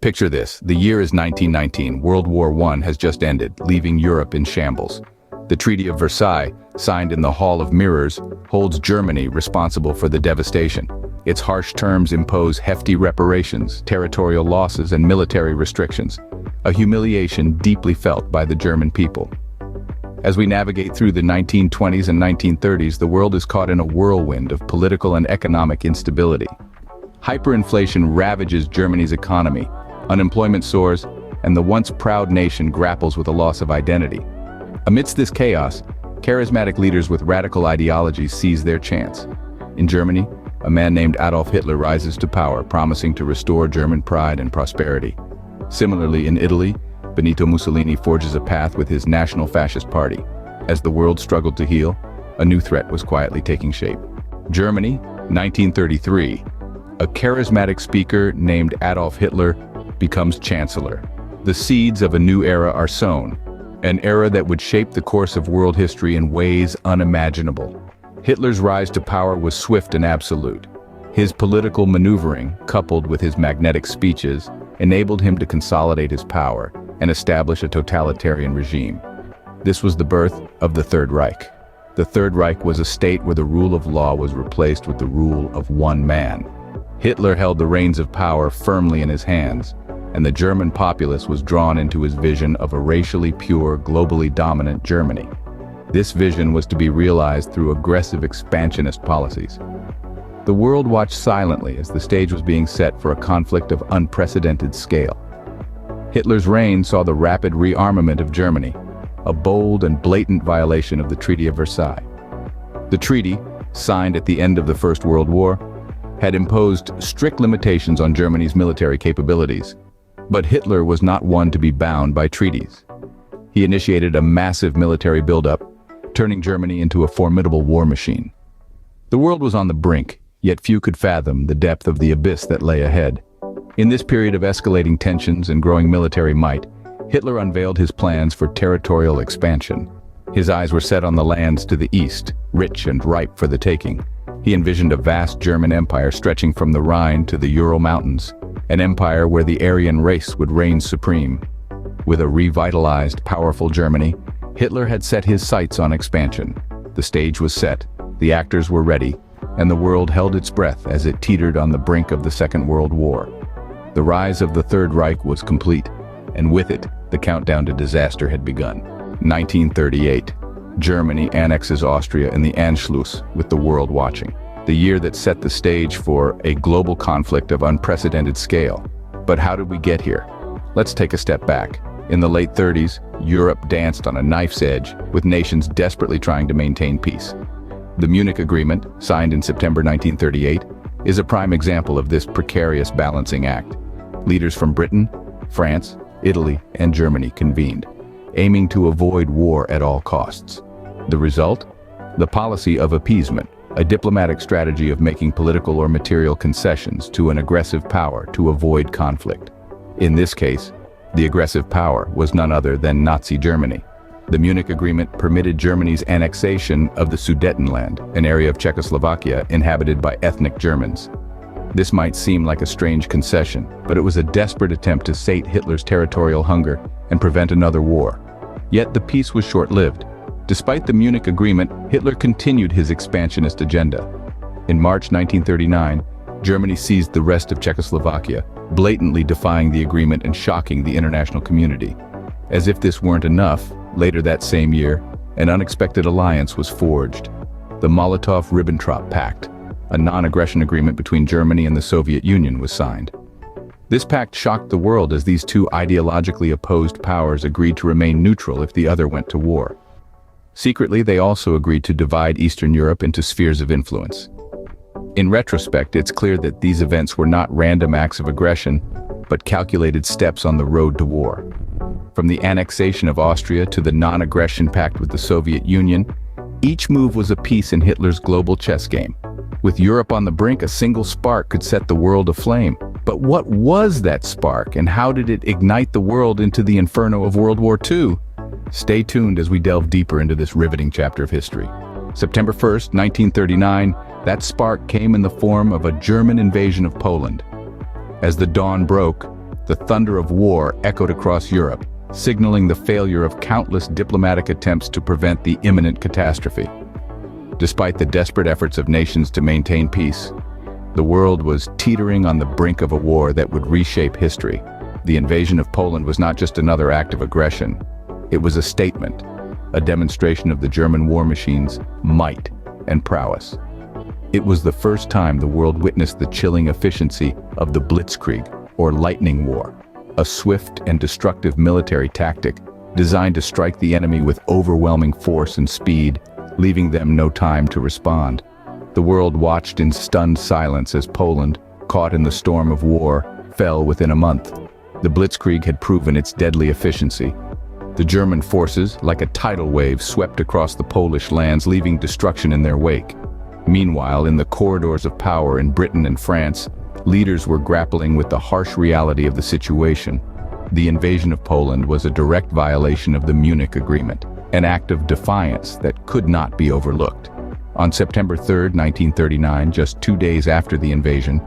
Picture this, the year is 1919, World War I has just ended, leaving Europe in shambles. The Treaty of Versailles, signed in the Hall of Mirrors, holds Germany responsible for the devastation. Its harsh terms impose hefty reparations, territorial losses, and military restrictions, a humiliation deeply felt by the German people. As we navigate through the 1920s and 1930s, the world is caught in a whirlwind of political and economic instability. Hyperinflation ravages Germany's economy, unemployment soars, and the once proud nation grapples with a loss of identity. Amidst this chaos, charismatic leaders with radical ideologies seize their chance. In Germany, a man named Adolf Hitler rises to power, promising to restore German pride and prosperity. Similarly, in Italy, Benito Mussolini forges a path with his National Fascist Party. As the world struggled to heal, a new threat was quietly taking shape. Germany, 1933. A charismatic speaker named Adolf Hitler becomes chancellor. The seeds of a new era are sown, an era that would shape the course of world history in ways unimaginable. Hitler's rise to power was swift and absolute. His political maneuvering, coupled with his magnetic speeches, enabled him to consolidate his power and establish a totalitarian regime. This was the birth of the Third Reich. The Third Reich was a state where the rule of law was replaced with the rule of one man. Hitler held the reins of power firmly in his hands, and the German populace was drawn into his vision of a racially pure, globally dominant Germany. This vision was to be realized through aggressive expansionist policies. The world watched silently as the stage was being set for a conflict of unprecedented scale. Hitler's reign saw the rapid rearmament of Germany, a bold and blatant violation of the Treaty of Versailles. The treaty, signed at the end of the First World War, had imposed strict limitations on Germany's military capabilities. But Hitler was not one to be bound by treaties. He initiated a massive military buildup, turning Germany into a formidable war machine. The world was on the brink, yet few could fathom the depth of the abyss that lay ahead. In this period of escalating tensions and growing military might, Hitler unveiled his plans for territorial expansion. His eyes were set on the lands to the east, rich and ripe for the taking. He envisioned a vast German empire stretching from the Rhine to the Ural Mountains, an empire where the Aryan race would reign supreme. With a revitalized, powerful Germany, Hitler had set his sights on expansion. The stage was set, the actors were ready, and the world held its breath as it teetered on the brink of the Second World War. The rise of the Third Reich was complete, and with it, the countdown to disaster had begun. 1938. Germany annexes Austria in the Anschluss, with the world watching. The year that set the stage for a global conflict of unprecedented scale. But how did we get here? Let's take a step back. In the late 30s, Europe danced on a knife's edge, with nations desperately trying to maintain peace. The Munich Agreement, signed in September 1938, is a prime example of this precarious balancing act. Leaders from Britain, France, Italy, and Germany convened, aiming to avoid war at all costs. The result? The policy of appeasement, a diplomatic strategy of making political or material concessions to an aggressive power to avoid conflict. In this case, the aggressive power was none other than Nazi Germany. The Munich Agreement permitted Germany's annexation of the Sudetenland, an area of Czechoslovakia inhabited by ethnic Germans. This might seem like a strange concession, but it was a desperate attempt to sate Hitler's territorial hunger and prevent another war. Yet the peace was short-lived. Despite the Munich Agreement, Hitler continued his expansionist agenda. In March 1939, Germany seized the rest of Czechoslovakia, blatantly defying the agreement and shocking the international community. As if this weren't enough, later that same year, an unexpected alliance was forged. The Molotov-Ribbentrop Pact, a non-aggression agreement between Germany and the Soviet Union, was signed. This pact shocked the world as these two ideologically opposed powers agreed to remain neutral if the other went to war. Secretly, they also agreed to divide Eastern Europe into spheres of influence. In retrospect, it's clear that these events were not random acts of aggression, but calculated steps on the road to war. From the annexation of Austria to the non-aggression pact with the Soviet Union, each move was a piece in Hitler's global chess game. With Europe on the brink, a single spark could set the world aflame. But what was that spark, and how did it ignite the world into the inferno of World War II? Stay tuned as we delve deeper into this riveting chapter of history. September 1st, 1939, that spark came in the form of a German invasion of Poland. As the dawn broke, the thunder of war echoed across Europe, signaling the failure of countless diplomatic attempts to prevent the imminent catastrophe. Despite the desperate efforts of nations to maintain peace, the world was teetering on the brink of a war that would reshape history. The invasion of Poland was not just another act of aggression. It was a statement, a demonstration of the German war machine's might and prowess. It was the first time the world witnessed the chilling efficiency of the Blitzkrieg, or lightning war, a swift and destructive military tactic designed to strike the enemy with overwhelming force and speed, leaving them no time to respond. The world watched in stunned silence as Poland, caught in the storm of war, fell within a month. The Blitzkrieg had proven its deadly efficiency. The German forces, like a tidal wave, swept across the Polish lands, leaving destruction in their wake. Meanwhile, in the corridors of power in Britain and France, leaders were grappling with the harsh reality of the situation. The invasion of Poland was a direct violation of the Munich Agreement, an act of defiance that could not be overlooked. On September 3, 1939, just 2 days after the invasion,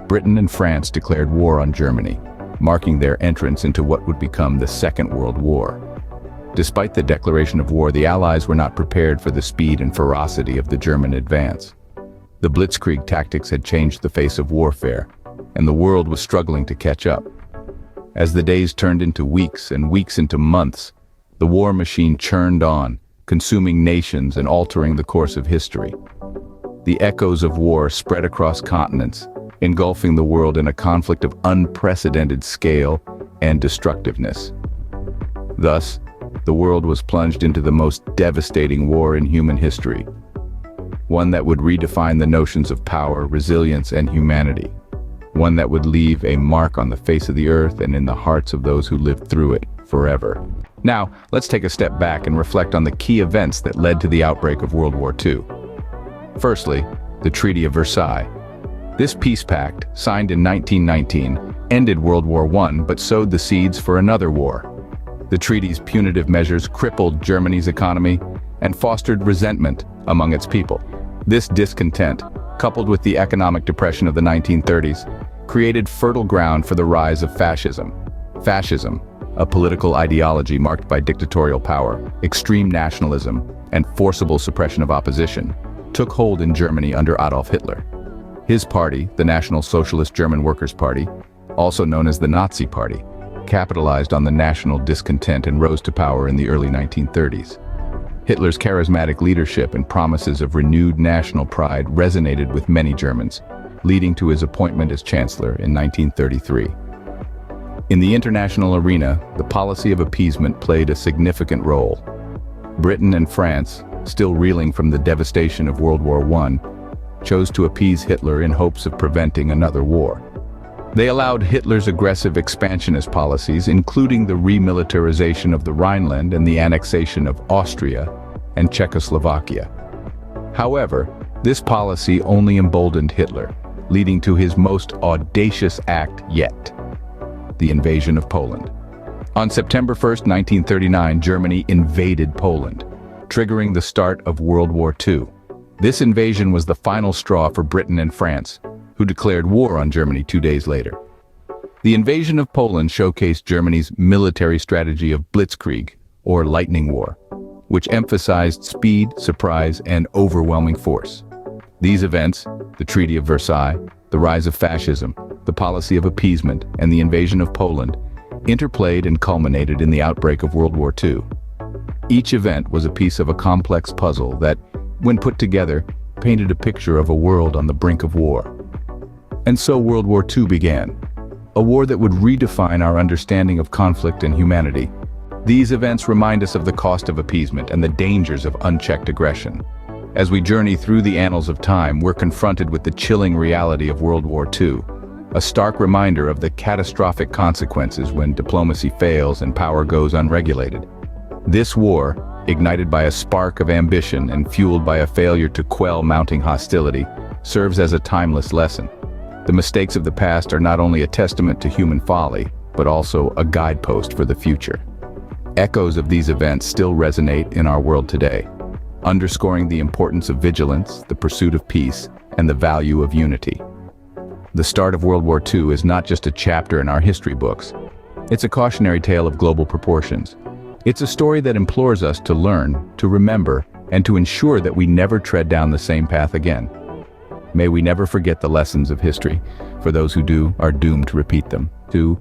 Britain and France declared war on Germany, marking their entrance into what would become the Second World War. Despite the declaration of war, the Allies were not prepared for the speed and ferocity of the German advance. The Blitzkrieg tactics had changed the face of warfare, and the world was struggling to catch up. As the days turned into weeks and weeks into months, the war machine churned on, consuming nations and altering the course of history. The echoes of war spread across continents, engulfing the world in a conflict of unprecedented scale and destructiveness. Thus, the world was plunged into the most devastating war in human history, one that would redefine the notions of power, resilience, and humanity, one that would leave a mark on the face of the earth and in the hearts of those who lived through it forever. Now, let's take a step back and reflect on the key events that led to the outbreak of World War II. Firstly, the Treaty of Versailles. This peace pact, signed in 1919, ended World War I but sowed the seeds for another war. The treaty's punitive measures crippled Germany's economy and fostered resentment among its people. This discontent, coupled with the economic depression of the 1930s, created fertile ground for the rise of fascism. Fascism, a political ideology marked by dictatorial power, extreme nationalism, and forcible suppression of opposition, took hold in Germany under Adolf Hitler. His party, the National Socialist German Workers' Party, also known as the Nazi Party, capitalized on the national discontent and rose to power in the early 1930s. Hitler's charismatic leadership and promises of renewed national pride resonated with many Germans, leading to his appointment as chancellor in 1933. In the international arena, the policy of appeasement played a significant role. Britain and France, still reeling from the devastation of World War I, chose to appease Hitler in hopes of preventing another war. They allowed Hitler's aggressive expansionist policies, including the remilitarization of the Rhineland and the annexation of Austria and Czechoslovakia. However, this policy only emboldened Hitler, leading to his most audacious act yet: the invasion of Poland. On September 1, 1939, Germany invaded Poland, triggering the start of World War II. This invasion was the final straw for Britain and France, who declared war on Germany 2 days later. The invasion of Poland showcased Germany's military strategy of Blitzkrieg, or lightning war, which emphasized speed, surprise, and overwhelming force. These events, the Treaty of Versailles, the rise of fascism, the policy of appeasement, and the invasion of Poland, interplayed and culminated in the outbreak of World War II. Each event was a piece of a complex puzzle that, when put together, painted a picture of a world on the brink of war. And so World War II began, a war that would redefine our understanding of conflict and humanity. These events remind us of the cost of appeasement and the dangers of unchecked aggression. As we journey through the annals of time, we're confronted with the chilling reality of World War II, a stark reminder of the catastrophic consequences when diplomacy fails and power goes unregulated. This war, ignited by a spark of ambition and fueled by a failure to quell mounting hostility, serves as a timeless lesson. The mistakes of the past are not only a testament to human folly, but also a guidepost for the future. Echoes of these events still resonate in our world today, underscoring the importance of vigilance, the pursuit of peace, and the value of unity. The start of World War II is not just a chapter in our history books. It's a cautionary tale of global proportions. It's a story that implores us to learn, to remember, and to ensure that we never tread down the same path again. May we never forget the lessons of history. For those who do, are doomed to repeat them. 2.